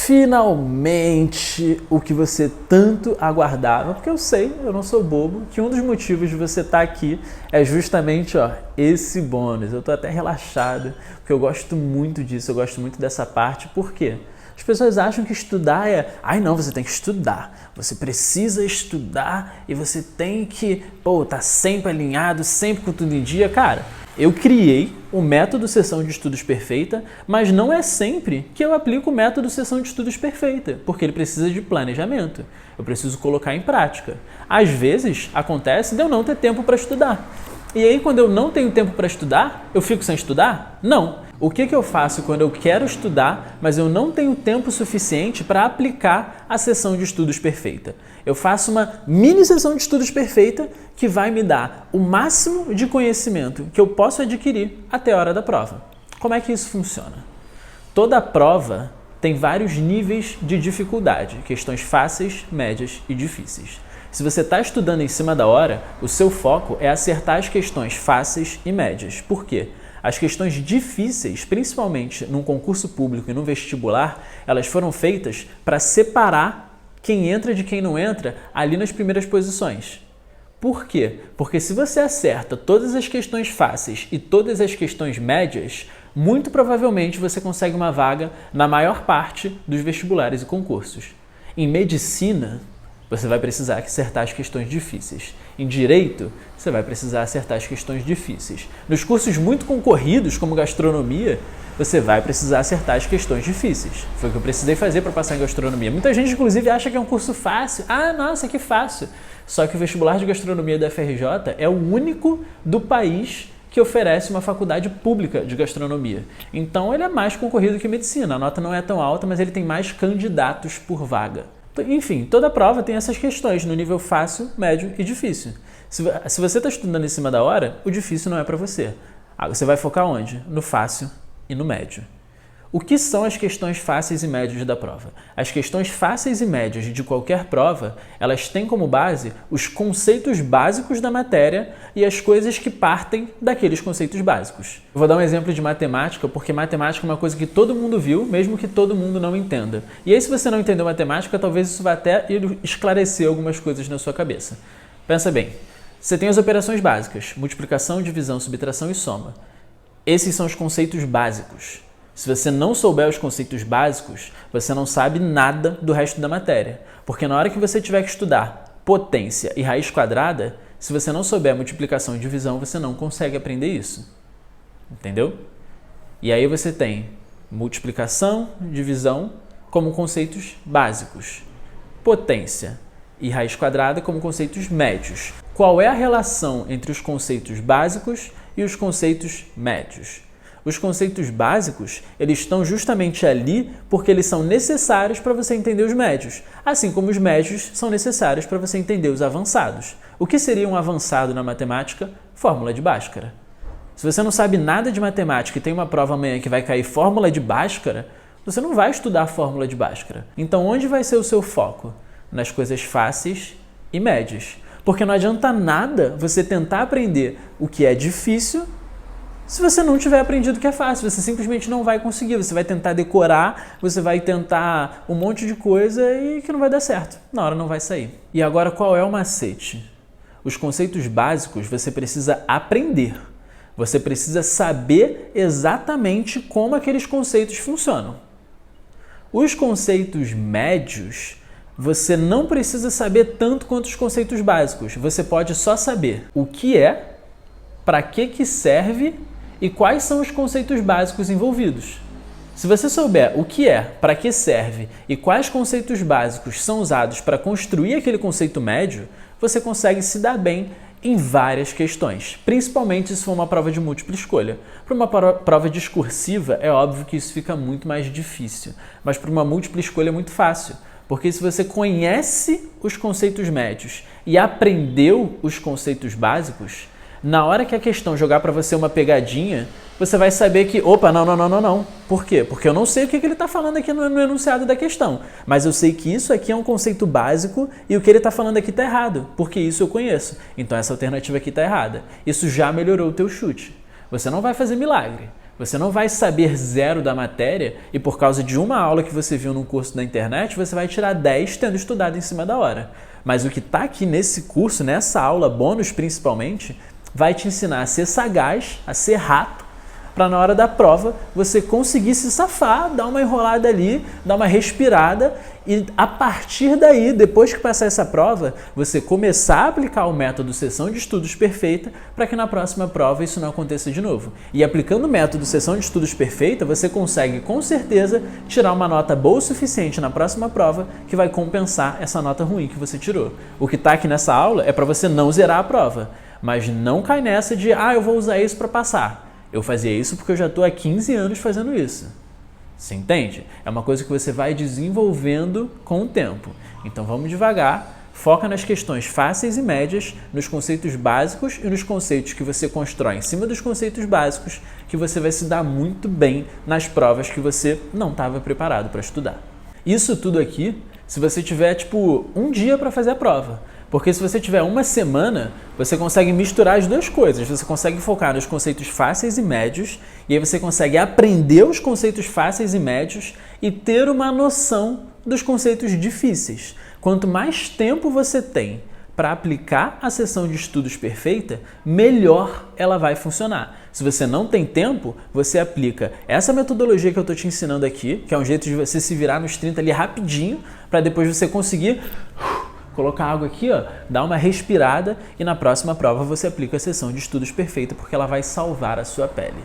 Finalmente, o que você tanto aguardava, porque eu sei, eu não sou bobo, que um dos motivos de você estar aqui é justamente esse bônus. Eu tô até relaxado, porque eu gosto muito disso, eu gosto muito dessa parte. Por quê? As pessoas acham que estudar ai não, você tem que estudar, você precisa estudar e você tem que, tá sempre alinhado, sempre com tudo em dia. Cara, eu criei o método Sessão de Estudos Perfeita, mas não é sempre que eu aplico o método Sessão de Estudos Perfeita, porque ele precisa de planejamento, eu preciso colocar em prática. Às vezes, acontece de eu não ter tempo para estudar. E aí, quando eu não tenho tempo para estudar, eu fico sem estudar? Não. O que eu faço quando eu quero estudar, mas eu não tenho tempo suficiente para aplicar a sessão de estudos perfeita? Eu faço uma mini sessão de estudos perfeita que vai me dar o máximo de conhecimento que eu posso adquirir até a hora da prova. Como é que isso funciona? Toda prova tem vários níveis de dificuldade, questões fáceis, médias e difíceis. Se você está estudando em cima da hora, o seu foco é acertar as questões fáceis e médias. Por quê? As questões difíceis, principalmente num concurso público e no vestibular, elas foram feitas para separar quem entra de quem não entra ali nas primeiras posições. Por quê? Porque se você acerta todas as questões fáceis e todas as questões médias, muito provavelmente você consegue uma vaga na maior parte dos vestibulares e concursos. Em medicina, você vai precisar acertar as questões difíceis. Em direito, você vai precisar acertar as questões difíceis. Nos cursos muito concorridos, como gastronomia, você vai precisar acertar as questões difíceis. Foi o que eu precisei fazer para passar em gastronomia. Muita gente, inclusive, acha que é um curso fácil. Ah, nossa, que fácil. Só que o vestibular de gastronomia da FRJ é o único do país que oferece uma faculdade pública de gastronomia. Então, ele é mais concorrido que medicina. A nota não é tão alta, mas ele tem mais candidatos por vaga. Enfim, toda prova tem essas questões no nível fácil, médio e difícil. Se você está estudando em cima da hora, o difícil não é para você. Você vai focar onde? No fácil e no médio. O que são as questões fáceis e médias da prova? As questões fáceis e médias de qualquer prova, elas têm como base os conceitos básicos da matéria e as coisas que partem daqueles conceitos básicos. Eu vou dar um exemplo de matemática, porque matemática é uma coisa que todo mundo viu, mesmo que todo mundo não entenda. E aí, se você não entendeu matemática, talvez isso vá até esclarecer algumas coisas na sua cabeça. Pensa bem, você tem as operações básicas, multiplicação, divisão, subtração e soma. Esses são os conceitos básicos. Se você não souber os conceitos básicos, você não sabe nada do resto da matéria. Porque na hora que você tiver que estudar potência e raiz quadrada, se você não souber multiplicação e divisão, você não consegue aprender isso. Entendeu? E aí você tem multiplicação, divisão como conceitos básicos. Potência e raiz quadrada como conceitos médios. Qual é a relação entre os conceitos básicos e os conceitos médios? Os conceitos básicos, eles estão justamente ali porque eles são necessários para você entender os médios, assim como os médios são necessários para você entender os avançados. O que seria um avançado na matemática? Fórmula de Bhaskara. Se você não sabe nada de matemática e tem uma prova amanhã que vai cair fórmula de Bhaskara, você não vai estudar a fórmula de Bhaskara. Então, onde vai ser o seu foco? Nas coisas fáceis e médias. Porque não adianta nada você tentar aprender o que é difícil se você não tiver aprendido o que é fácil. Você simplesmente não vai conseguir. Você vai tentar decorar, você vai tentar um monte de coisa e que não vai dar certo. Na hora não vai sair. E agora, qual é o macete? Os conceitos básicos você precisa aprender. Você precisa saber exatamente como aqueles conceitos funcionam. Os conceitos médios, você não precisa saber tanto quanto os conceitos básicos. Você pode só saber o que é, para que serve e quais são os conceitos básicos envolvidos. Se você souber o que é, para que serve e quais conceitos básicos são usados para construir aquele conceito médio, você consegue se dar bem em várias questões, principalmente se for uma prova de múltipla escolha. Para uma prova discursiva, é óbvio que isso fica muito mais difícil, mas para uma múltipla escolha é muito fácil, porque se você conhece os conceitos médios e aprendeu os conceitos básicos, na hora que a questão jogar para você uma pegadinha, você vai saber que, opa, não. Por quê? Porque eu não sei o que ele está falando aqui no enunciado da questão, mas eu sei que isso aqui é um conceito básico e o que ele está falando aqui está errado, porque isso eu conheço. Então essa alternativa aqui está errada. Isso já melhorou o teu chute. Você não vai fazer milagre, Você não vai saber zero da matéria e por causa de uma aula que você viu num curso da internet, você vai tirar 10 tendo estudado em cima da hora. Mas o que está aqui nesse curso, nessa aula bônus principalmente, vai te ensinar a ser sagaz, a ser rato, para na hora da prova você conseguir se safar, dar uma enrolada ali, dar uma respirada e a partir daí, depois que passar essa prova, você começar a aplicar o método sessão de estudos perfeita para que na próxima prova isso não aconteça de novo. E aplicando o método sessão de estudos perfeita, você consegue com certeza tirar uma nota boa o suficiente na próxima prova que vai compensar essa nota ruim que você tirou. O que está aqui nessa aula é para você não zerar a prova, mas não cai nessa de eu vou usar isso para passar. Eu fazia isso porque eu já estou há 15 anos fazendo isso. Você entende? É uma coisa que você vai desenvolvendo com o tempo. Então vamos devagar, foca nas questões fáceis e médias, nos conceitos básicos e nos conceitos que você constrói em cima dos conceitos básicos, que você vai se dar muito bem nas provas que você não estava preparado para estudar. Isso tudo aqui, se você tiver um dia para fazer a prova. Porque se você tiver uma semana, você consegue misturar as duas coisas. Você consegue focar nos conceitos fáceis e médios, e aí você consegue aprender os conceitos fáceis e médios e ter uma noção dos conceitos difíceis. Quanto mais tempo você tem para aplicar a sessão de estudos perfeita, melhor ela vai funcionar. Se você não tem tempo, você aplica essa metodologia que eu estou te ensinando aqui, que é um jeito de você se virar nos 30 ali rapidinho, para depois você conseguir colocar água aqui, dar uma respirada e na próxima prova você aplica a sessão de estudos perfeita porque ela vai salvar a sua pele.